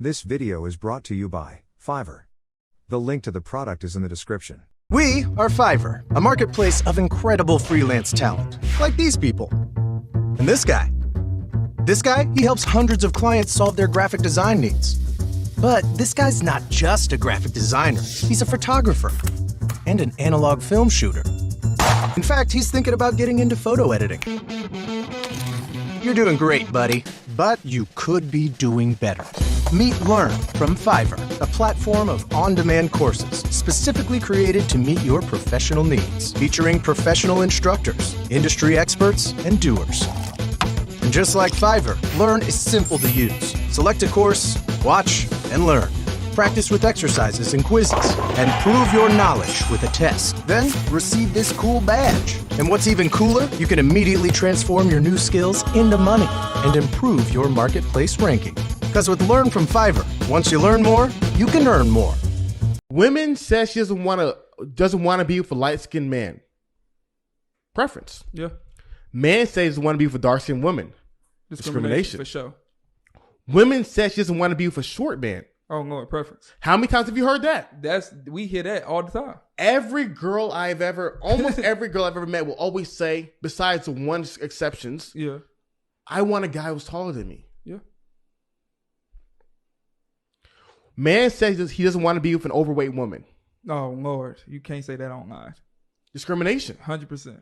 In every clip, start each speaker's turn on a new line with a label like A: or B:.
A: This video is brought to you by Fiverr. The link to the product is in the description.
B: We are Fiverr, a marketplace of incredible freelance talent, like these people. And this guy. This guy, he helps hundreds of clients solve their graphic design needs. But this guy's not just a graphic designer, he's a photographer and an analog film shooter. In fact, he's thinking about getting into photo editing. You're doing great, buddy, but you could be doing better. Meet Learn from Fiverr, a platform of on-demand courses specifically created to meet your professional needs, featuring professional instructors, industry experts, and doers. And just like Fiverr, Learn is simple to use. Select a course, watch, and learn. Practice with exercises and quizzes, and prove your knowledge with a test. Then, receive this cool badge. And what's even cooler, you can immediately transform your new skills into money and improve your marketplace ranking. Because with Learn from Fiverr, once you learn more, you can earn more.
C: Women says she doesn't want to be with a light-skinned man. Preference.
D: Yeah.
C: Man says want to be with a dark-skinned woman.
D: Discrimination. For sure.
C: Women says she doesn't want to be with a short man.
D: Oh, no, preference.
C: How many times have you heard that?
D: We hear that all the time.
C: Almost every girl I've ever met will always say, besides the one exceptions,
D: yeah,
C: I want a guy who's taller than me.
D: Yeah.
C: Man says he doesn't want to be with an overweight woman.
D: Oh, Lord. You can't say that online.
C: Discrimination.
D: 100%.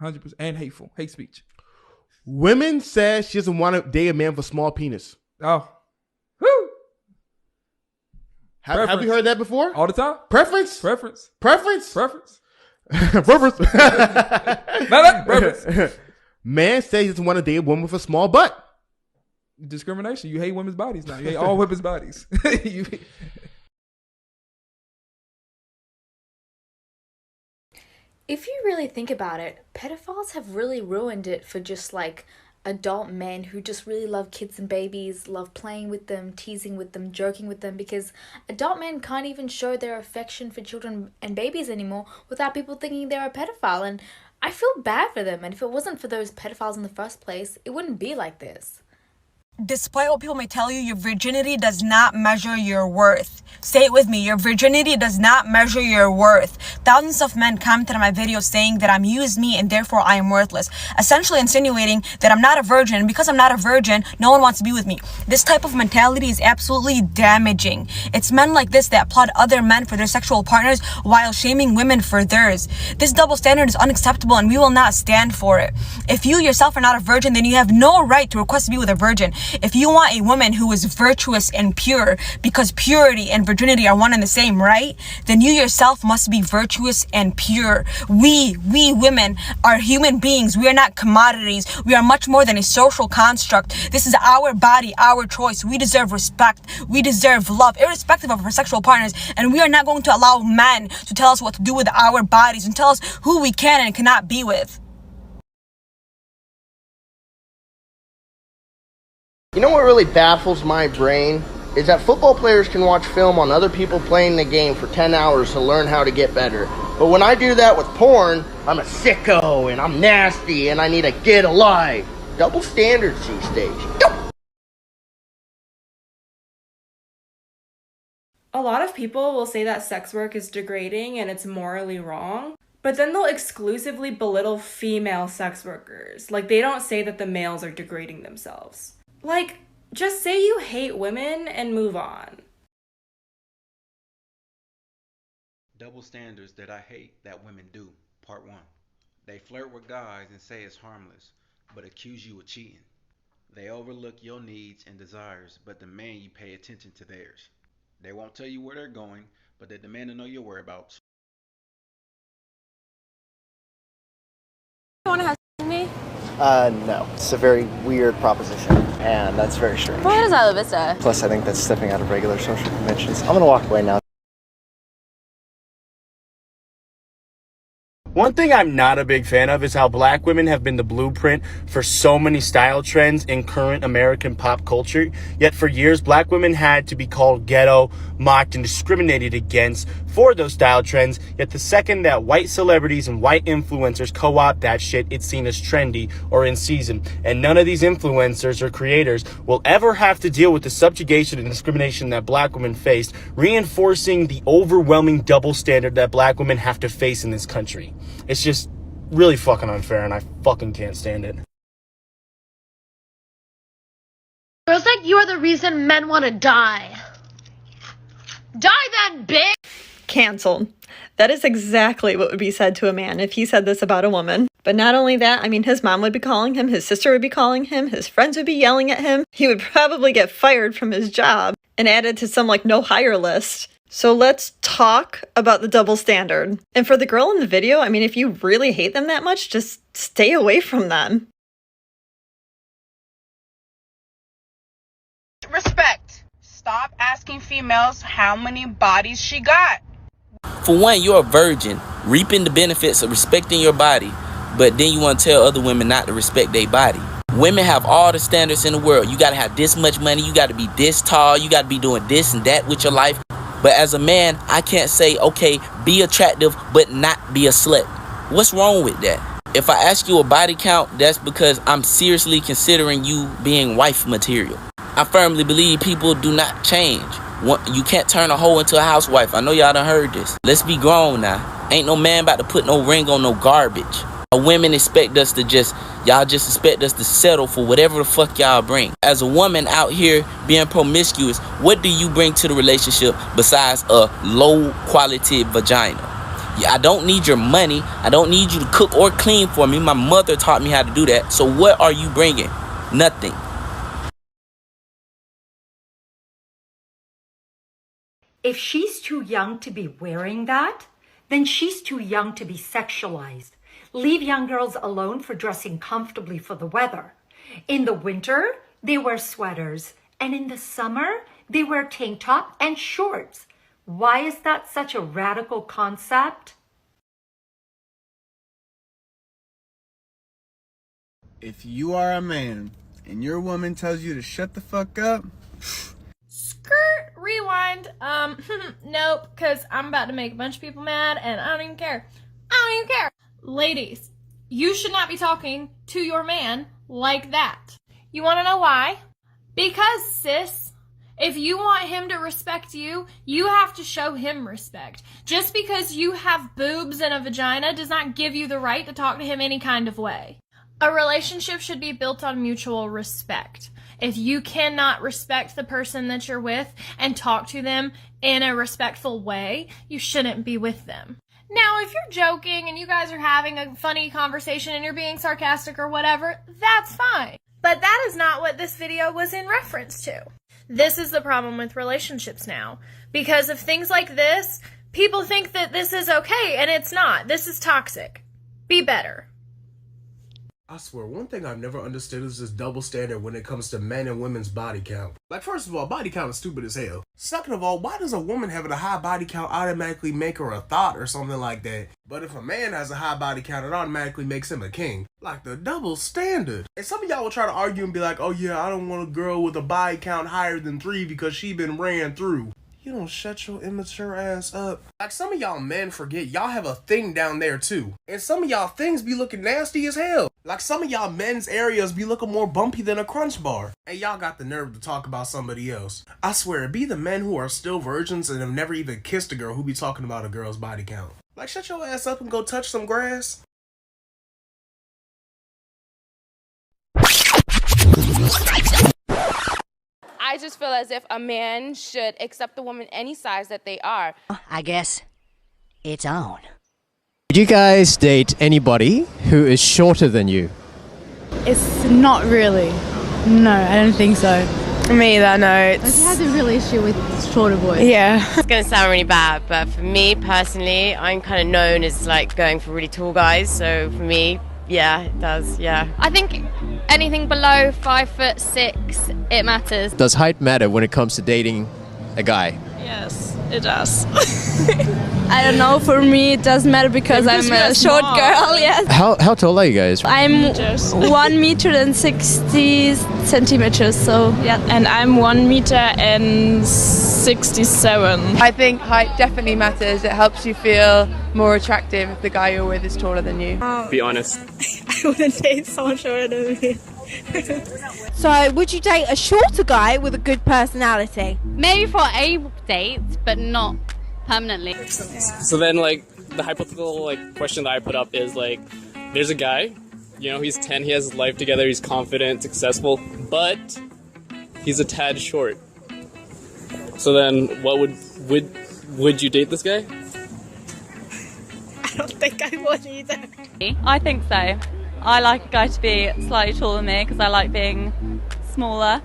D: 100%. And hateful. Hate speech.
C: Women says she doesn't want to date a man with a small penis.
D: Oh. Woo!
C: Have you heard that before?
D: All the time.
C: Preference?
D: Preference.
C: Preference?
D: Preference.
C: Preference.
D: Preference.
C: Man says he doesn't want to date a woman with a small butt.
D: Discrimination. You hate women's bodies now. You hate all women's bodies.
E: If you really think about it, pedophiles have really ruined it for just like adult men who just really love kids and babies, love playing with them, teasing with them, joking with them, because adult men can't even show their affection for children and babies anymore without people thinking they're a pedophile. And I feel bad for them. And if it wasn't for those pedophiles in the first place, it wouldn't be like this.
F: Despite what people may tell you, your virginity does not measure your worth. Say it with me, your virginity does not measure your worth. Thousands of men commented on my video saying that I'm used me and therefore I am worthless, essentially insinuating that I'm not a virgin, and because I'm not a virgin, no one wants to be with me. This type of mentality is absolutely damaging. It's men like this that applaud other men for their sexual partners while shaming women for theirs. This double standard is unacceptable and we will not stand for it. If you yourself are not a virgin, then you have no right to request to be with a virgin. If you want a woman who is virtuous and pure, because purity and virginity are one and the same, right? Then you yourself must be virtuous and pure. We women are human beings. We are not commodities. We are much more than a social construct. This is our body, our choice. We deserve respect. We deserve love, irrespective of our sexual partners. And we are not going to allow men to tell us what to do with our bodies and tell us who we can and cannot be with.
G: You know what really baffles my brain? Is that football players can watch film on other people playing the game for 10 hours to learn how to get better. But when I do that with porn, I'm a sicko and I'm nasty and I need to get alive. Double standards these days.
H: A lot of people will say that sex work is degrading and it's morally wrong, but then they'll exclusively belittle female sex workers. Like, they don't say that the males are degrading themselves. Like, just say you hate women and move on.
I: Double standards that I hate that women do. Part 1. They flirt with guys and say it's harmless, but accuse you of cheating. They overlook your needs and desires, but demand you pay attention to theirs. They won't tell you where they're going, but they demand to know your whereabouts.
J: You want to have me?
K: No. It's a very weird proposition, and that's very strange.
J: What is Isla Vista?
K: Plus, I think that's stepping out of regular social conventions. I'm gonna walk away now.
J: One thing I'm not a big fan of is how black women have been the blueprint for so many style trends in current American pop culture. Yet for years, black women had to be called ghetto, mocked, and discriminated against for those style trends. Yet the second that white celebrities and white influencers co-opt that shit, it's seen as trendy or in season. And none of these influencers or creators will ever have to deal with the subjugation and discrimination that black women faced, reinforcing the overwhelming double standard that black women have to face in this country. It's just really fucking unfair, and I fucking can't stand it.
L: Girls like you are the reason men want to die. Die then, bitch!
M: Canceled. That is exactly what would be said to a man if he said this about a woman. But not only that, I mean, his mom would be calling him, his sister would be calling him, his friends would be yelling at him. He would probably get fired from his job and added to some, like, no hire list. So let's talk about the double standard. And for the girl in the video, I mean, if you really hate them that much, just stay away from them.
N: Respect. Stop asking females how many bodies she got.
O: For one, you're a virgin, reaping the benefits of respecting your body, but then you want to tell other women not to respect their body. Women have all the standards in the world. You got to have this much money, you got to be this tall, you got to be doing this and that with your life. But as a man, I can't say, okay, be attractive, but not be a slut. What's wrong with that? If I ask you a body count, that's because I'm seriously considering you being wife material. I firmly believe people do not change. You can't turn a hoe into a housewife. I know y'all done heard this. Let's be grown now. Ain't no man about to put no ring on no garbage. Women expect us to y'all just expect us to settle for whatever the fuck y'all bring. As a woman out here being promiscuous, what do you bring to the relationship besides a low quality vagina? Yeah, I don't need your money. I don't need you to cook or clean for me. My mother taught me how to do that. So what are you bringing? Nothing.
P: If she's too young to be wearing that, then she's too young to be sexualized. Leave young girls alone for dressing comfortably for the weather. In the winter, they wear sweaters, and in the summer, they wear tank top and shorts. Why is that such a radical concept?
Q: If you are a man and your woman tells you to shut the fuck up,
R: skirt, rewind. Nope, because I'm about to make a bunch of people mad and I don't even care. I don't even care. Ladies, you should not be talking to your man like that. You want to know why? Because, sis, if you want him to respect you, you have to show him respect. Just because you have boobs and a vagina does not give you the right to talk to him any kind of way. A relationship should be built on mutual respect. If you cannot respect the person that you're with and talk to them in a respectful way, you shouldn't be with them. Now, if you're joking and you guys are having a funny conversation and you're being sarcastic or whatever, that's fine. But that is not what this video was in reference to. This is the problem with relationships now. Because of things like this, people think that this is okay, and it's not. This is toxic. Be better.
C: I swear, one thing I've never understood is this double standard when it comes to men and women's body count. Like, first of all, body count is stupid as hell. Second of all, why does a woman having a high body count automatically make her a thought or something like that? But if a man has a high body count, it automatically makes him a king. Like, the double standard. And some of y'all will try to argue and be like, oh yeah, I don't want a girl with a body count higher than 3 because she been ran through. You don't shut your immature ass up. Like, some of y'all men forget y'all have a thing down there too. And some of y'all things be looking nasty as hell. Like, some of y'all men's areas be looking more bumpy than a crunch bar. And y'all got the nerve to talk about somebody else. I swear, it be the men who are still virgins and have never even kissed a girl who be talking about a girl's body count. Like, shut your ass up and go touch some grass.
S: I just feel as if a man should accept a woman any size that they are.
T: I guess it's on.
U: Do you guys date anybody who is shorter than you?
V: It's not really. No, I don't think so. Me either, no.
W: She has a real issue with shorter boys.
V: Yeah.
X: It's going to sound really bad, but for me personally, I'm kind of known as like going for really tall guys. So for me, yeah, it does, yeah.
Y: I think anything below 5'6", it matters.
U: Does height matter when it comes to dating a guy?
V: Yes.
A: it does. I don't know, for me it doesn't matter because I'm a short girl, yes.
U: How tall are you guys?
A: I'm 1 meter and 60 centimeters, so yeah. And I'm 1 meter and 67.
B: I think height definitely matters. It helps you feel more attractive if the guy you're with is taller than you.
D: Be honest.
A: I wouldn't date someone shorter than me.
E: So, would you date a shorter guy with a good personality?
Y: Maybe for a date, but not permanently.
D: So then, like, the hypothetical, like, question that I put up is, like, there's a guy, you know, he's 10, he has his life together, he's confident, successful, but he's a tad short. So then, what would you date this guy?
A: I don't think I would either.
F: I think so. I like a guy to be slightly taller than me because I like being smaller.